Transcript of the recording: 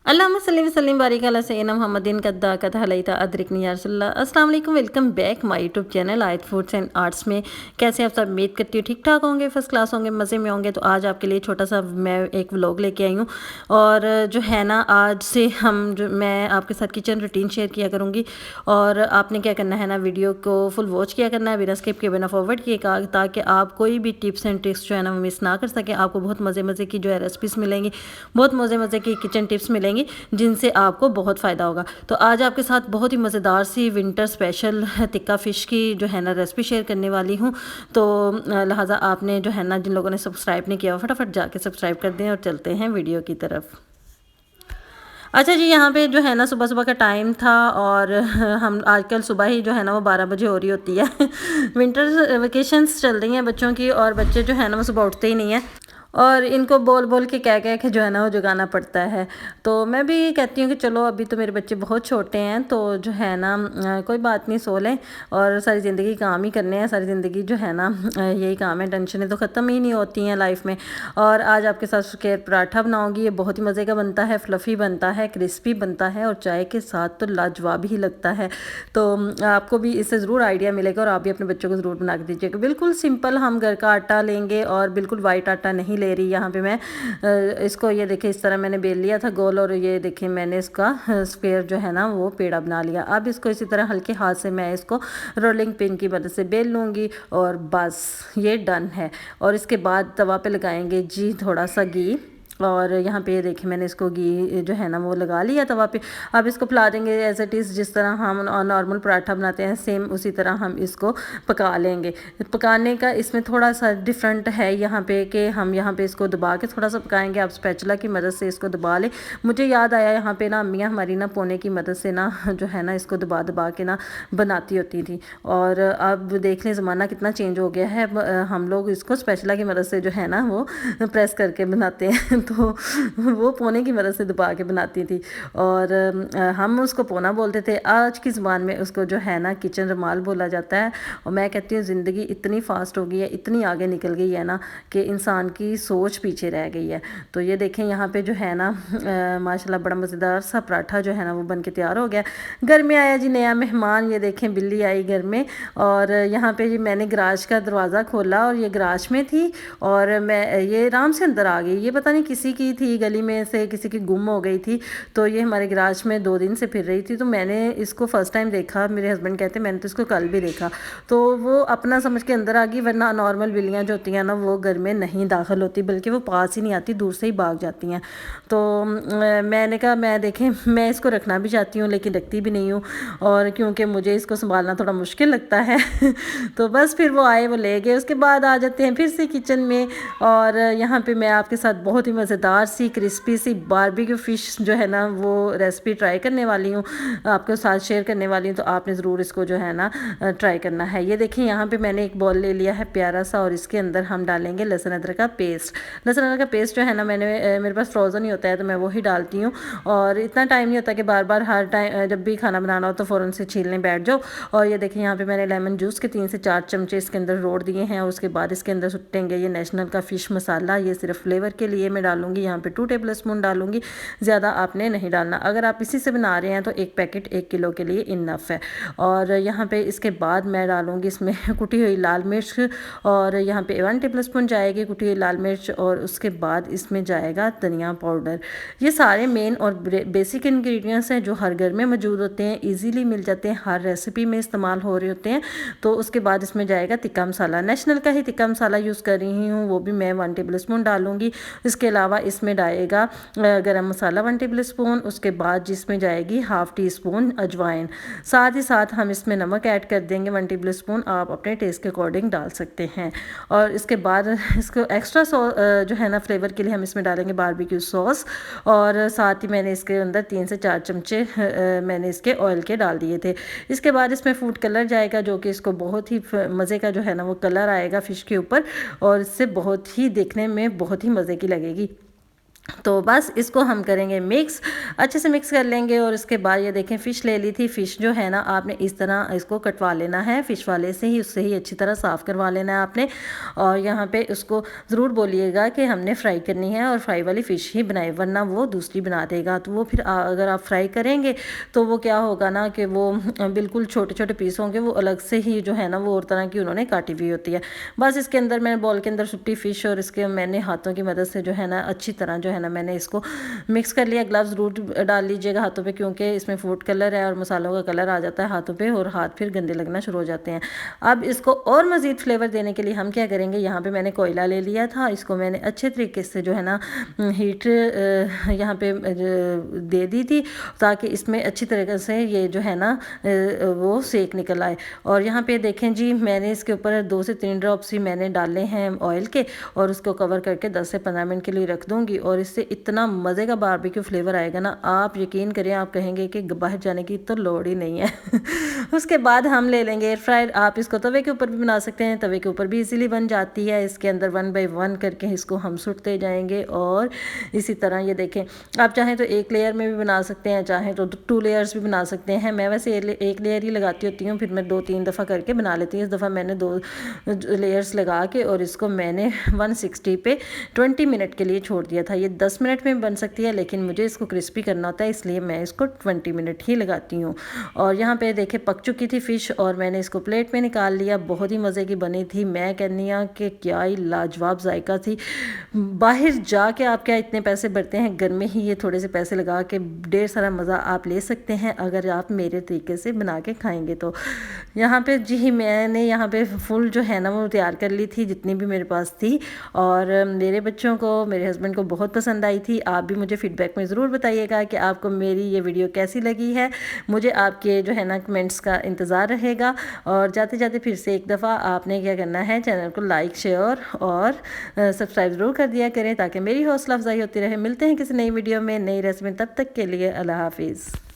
अल्लाहुम्मा सल्ली वसल्लिम बारिक अला सय्यिदना मुहम्मदिन कद्दा कद हलैता अदरिकनी या रसूलल्लाह। अस्सलाम वालेकुम, welcome back my YouTube channel आयत फूड्स एंड आर्ट्स में। कैसे आप सब? उम्मीद करती हूँ ठीक ठाक होंगे, फर्स्ट क्लास होंगे, मज़े में होंगे। तो आज आपके लिए छोटा सा मैं एक व्लॉग लेके आई हूँ और जो है ना, आज से मैं आपके साथ किचन रूटीन शेयर किया करूँगी और आपने क्या करना है ना, वीडियो को फुल वॉच किया करना है, बिना स्किप किए बिना फॉरवर्ड किए, ताकि आप कोई भी टिप्स एंड ट्रिक्स जो है ना वो मिस ना कर सकें। आपको बहुत मज़े मज़े की जो है रेसिपीज़ मिलेंगी, बहुत मज़े मज़े की किचन टिप्स मिलेंगी जिनसे आपको बहुत फ़ायदा होगा। तो आज आपके साथ बहुत ही मज़ेदार सी विंटर स्पेशल टिक्का फ़िश की जो है ना रेसिपी शेयर करने वाली हूँ। तो लिहाजा आपने जो है ना, जिन लोगों ने सब्सक्राइब नहीं किया फटाफट जाके सब्सक्राइब कर दें और चलते हैं वीडियो की तरफ। अच्छा जी, यहाँ पे जो है ना सुबह सुबह का टाइम था और हम आजकल सुबह ही जो है ना वो 12 बजे हो रही होती है। विंटर वेकेशंस चल रही हैं बच्चों की और बच्चे जो है ना वो सुबह उठते ही नहीं है और इनको बोल बोल के कह के जो है ना वो जगाना पड़ता है। तो मैं भी कहती हूँ कि चलो, अभी तो मेरे बच्चे बहुत छोटे हैं, तो जो है ना कोई बात नहीं, सो लें। और सारी ज़िंदगी काम ही करने हैं, सारी ज़िंदगी जो है ना यही काम है, टेंशनें तो ख़त्म ही नहीं होती हैं लाइफ में। और आज आपके साथ स्क्वायर पराठा बनाऊँगी। ये बहुत ही मज़े का बनता है, फ्लफ़ी बनता है, क्रिस्पी बनता है और चाय के साथ तो लाजवाब ही लगता है। तो आपको भी इससे ज़रूर आइडिया मिलेगा और आप भी अपने बच्चों को ज़रूर बना के दीजिएगा। बिल्कुल सिंपल हम घर का आटा लेंगे और बिल्कुल वाइट आटा नहीं ले रही यहाँ पे मैं। इसको ये देखिए, इस तरह मैंने बेल लिया था गोल और ये देखिए मैंने इसका स्क्वायर जो है ना वो पेड़ा बना लिया। अब इसको इसी तरह हल्के हाथ से मैं इसको रोलिंग पिन की मदद से बेल लूँगी और बस ये डन है। और इसके बाद तवा पे लगाएंगे जी थोड़ा सा घी और यहाँ पे ये देखिए मैंने इसको घी जो है ना वो लगा लिया तवा पे। अब इसको फैला देंगे एज इट इज़, जिस तरह हम नॉर्मल पराठा बनाते हैं सेम उसी तरह हम इसको पका लेंगे। पकाने का इसमें थोड़ा सा डिफरेंट है यहाँ पे कि हम यहाँ पे इसको दबा के थोड़ा सा पकाएंगे। आप स्पैचुला की मदद से इसको दबा लें। मुझे याद आया यहाँ पे ना अम्मियाँ हमारी ना पोने की मदद से ना जो है ना इसको दबा दबा के ना बनाती होती थी। और अब देख लें ज़माना कितना चेंज हो गया है। हम लोग इसको स्पैचुला की मदद से जो है ना वो प्रेस करके बनाते हैं। तो वो पोने की मदद से दबा के बनाती थी और हम उसको पोना बोलते थे। आज की ज़बान में उसको जो है ना किचन रुमाल बोला जाता है। और मैं कहती हूँ ज़िंदगी इतनी फास्ट हो गई है, इतनी आगे निकल गई है ना कि इंसान की सोच पीछे रह गई है। तो ये देखें यहाँ पे जो है ना माशाल्लाह बड़ा मज़ेदार सा पराठा जो है ना वो बन के तैयार हो गया। घर में आया जी नया मेहमान, ये देखें बिल्ली आई घर में। और यहाँ पे जी मैंने गराज का दरवाज़ा खोला और ये गराज में थी और मैं ये आराम से अंदर आ गई। ये पता नहीं किसी की थी, गली में से किसी की गुम हो गई थी। तो ये हमारे गराज में 2 दिन से फिर रही थी। तो मैंने इसको फर्स्ट टाइम देखा, मेरे हस्बैंड कहते मैंने तो इसको कल भी देखा। तो वो अपना समझ के अंदर आ गई, वरना नॉर्मल बिल्लियाँ जो होती हैं ना वो घर में नहीं दाखिल होती, बल्कि वो पास ही नहीं आती, दूर से ही भाग जाती हैं। तो मैंने कहा मैं देखें, मैं इसको रखना भी चाहती हूँ लेकिन रखती भी नहीं हूँ, और क्योंकि मुझे इसको संभालना थोड़ा मुश्किल लगता है। तो बस फिर वो आए, वो ले गए। उसके बाद आ जाते हैं फिर से किचन में और यहाँ पे मैं आपके साथ बहुत ही मज़ेदार सी क्रिस्पी सी बारबेक्यू फ़िश जो है ना वो रेसिपी ट्राई करने वाली हूँ, आपके साथ शेयर करने वाली हूँ। तो आपने ज़रूर इसको जो है ना ट्राई करना है। ये देखिए यहाँ पे मैंने एक बॉल ले लिया है प्यारा सा और इसके अंदर हम डालेंगे लहसुन अदरक का पेस्ट। लहसुन अदरक का पेस्ट जो है ना मेरे पास फ्रोज़न ही होता है तो मैं वही डालती हूँ। और इतना टाइम नहीं होता कि बार बार हर टाइम जब भी खाना बनाना हो तो फ़ौरन से छीलने बैठ जाओ। और ये देखिए यहाँ पे मैंने लेमन जूस के 3 से 4 चमचे इसके अंदर रोड़ दिए हैं। और उसके बाद इसके अंदर सुटेंगे ये नेशनल का फ़िश मसाला। ये सिर्फ फ्लेवर के लिए मैं डालूंगी, यहाँ पे 2 टेबल स्पून डालूंगी, ज़्यादा आपने नहीं डालना। अगर आप इसी से बना रहे हैं तो एक पैकेट 1 किलो के लिए इनफ है। और यहाँ पे इसके बाद मैं डालूंगी इसमें कुटी हुई लाल मिर्च, और यहाँ पे 1 टेबल स्पून जाएगी कुटी हुई लाल मिर्च, और उसके बाद इसमें जाएगा धनिया पाउडर। ये सारे मेन और बेसिक इंग्रेडिएंट्स हैं जो हर घर में मौजूद होते हैं, ईजीली मिल जाते हैं, हर रेसिपी में इस्तेमाल हो रहे होते हैं। तो उसके बाद इसमें जाएगा तिक्का मसाला, नेशनल का ही तिक्का मसाला यूज़ कर रही हूँ, वो भी मैं 1 टेबल स्पून डालूंगी। इसके अलावा इसमें डालेगा गरम मसाला 1 टेबल स्पून, उसके बाद जिसमें जाएगी हाफ़ टी स्पून अजवाइन। साथ ही साथ हम इसमें नमक ऐड कर देंगे 1 टेबल स्पून, आप अपने टेस्ट के अकॉर्डिंग डाल सकते हैं। और इसके बाद इसको एक्स्ट्रा जो है ना फ्लेवर के लिए हम इसमें डालेंगे बारबेक्यू सॉस, और साथ ही मैंने इसके अंदर 3 से 4 चमचे मैंने इसके ऑयल के डाल दिए थे। इसके बाद इसमें फूड कलर जाएगा जो कि इसको बहुत ही मज़े का जो है ना वो कलर आएगा फ़िश के ऊपर, और इससे बहुत ही देखने में बहुत ही मज़े की लगेगी। तो बस इसको हम करेंगे मिक्स, अच्छे से मिक्स कर लेंगे। और इसके बाद ये देखें फ़िश ले ली थी। फ़िश जो है ना आपने इस तरह इसको कटवा लेना है, फ़िश वाले से ही, उससे ही अच्छी तरह साफ़ करवा लेना है आपने। और यहाँ पे उसको ज़रूर बोलिएगा कि हमने फ्राई करनी है और फ्राई वाली फ़िश ही बनाए, वरना वो दूसरी बना देगा। तो वो फिर अगर आप फ्राई करेंगे तो वो क्या होगा ना कि वो बिल्कुल छोटे छोटे पीस होंगे, वो अलग से ही जो है ना वो और तरह की उन्होंने काटी हुई होती है। बस इसके अंदर मैंने बॉल के अंदर सुट्टी फ़िश और इसके मैंने हाथों की मदद से जो है ना अच्छी तरह जो है ना मैंने इसको मिक्स कर लिया। ग्लव्स ज़रूर डाल लीजिएगा हाथों पे, क्योंकि इसमें फूड कलर है और मसालों का कलर आ जाता है हाथों पे और हाथ फिर गंदे लगना शुरू हो जाते हैं। अब इसको और मज़ीद फ्लेवर देने के लिए हम क्या करेंगे, यहाँ पे मैंने कोयला ले लिया था, इसको मैंने अच्छे तरीके से जो है ना हीट यहाँ पे दे दी थी, ताकि इसमें अच्छी तरीके से ये जो है ना वो सेक निकल आए। और यहाँ पे देखें जी, मैंने इसके ऊपर 2 से 3 ड्रॉप्स ही मैंने डाले हैं ऑयल के, और उसको कवर करके 10 से 15 मिनट के लिए रख दूँगी। और इससे इतना मज़े का बारबेक्यू फ्लेवर आएगा ना, आप यकीन करें, आप कहेंगे कि बाहर जाने की तो लोड़ ही नहीं है। उसके बाद हम ले लेंगे एयर फ्रायर। आप इसको तवे के ऊपर भी बना सकते हैं, तवे के ऊपर भी इजीली बन जाती है। इसके अंदर 1 बाय 1 करके इसको हम सुटते जाएंगे। और इसी तरह ये देखें, आप चाहें तो 1 लेयर में भी बना सकते हैं, चाहें तो 2 लेयर्स भी बना सकते हैं। मैं वैसे 1 लेयर ही लगाती होती हूँ, फिर मैं 2-3 दफ़ा करके बना लेती हूँ। इस दफ़ा मैंने 2 लेयर्स लगा के और इसको मैंने 160 पे 20 मिनट के लिए छोड़ दिया था। ये 10 मिनट में बन सकती है, लेकिन मुझे इसको क्रिस्पी करना होता है, इसलिए मैं इसको 20 मिनट ही लगाती हूँ। और यहाँ पे देखे पक चुकी थी फ़िश और मैंने इसको प्लेट में निकाल लिया। बहुत ही मज़े की बनी थी। मैं कहनी हाँ कि क्या ही लाजवाब जायका थी। बाहर जाके आप क्या इतने पैसे भरते हैं, घर में ही ये थोड़े से पैसे लगा के ढेर सारा मज़ा आप ले सकते हैं, अगर आप मेरे तरीके से बना के खाएंगे तो। यहाँ पे जी मैंने यहाँ पे फुल जो है ना वो तैयार कर ली थी, जितनी भी मेरे पास थी। और मेरे बच्चों को, मेरे हस्बैंड को बहुत पसंद आई थी। आप भी मुझे फीडबैक में ज़रूर बताइएगा कि आपको मेरी ये वीडियो कैसी लगी है। मुझे आपके जो है ना कमेंट्स का इंतज़ार रहेगा। और जाते जाते फिर से एक दफ़ा आपने क्या करना है, चैनल को लाइक, शेयर और सब्सक्राइब ज़रूर कर दिया करें, ताकि मेरी हौसला अफजाई होती रहे। मिलते हैं किसी नई वीडियो में, नई रेसिपी। तब तक के लिए अल्लाह हाफिज़।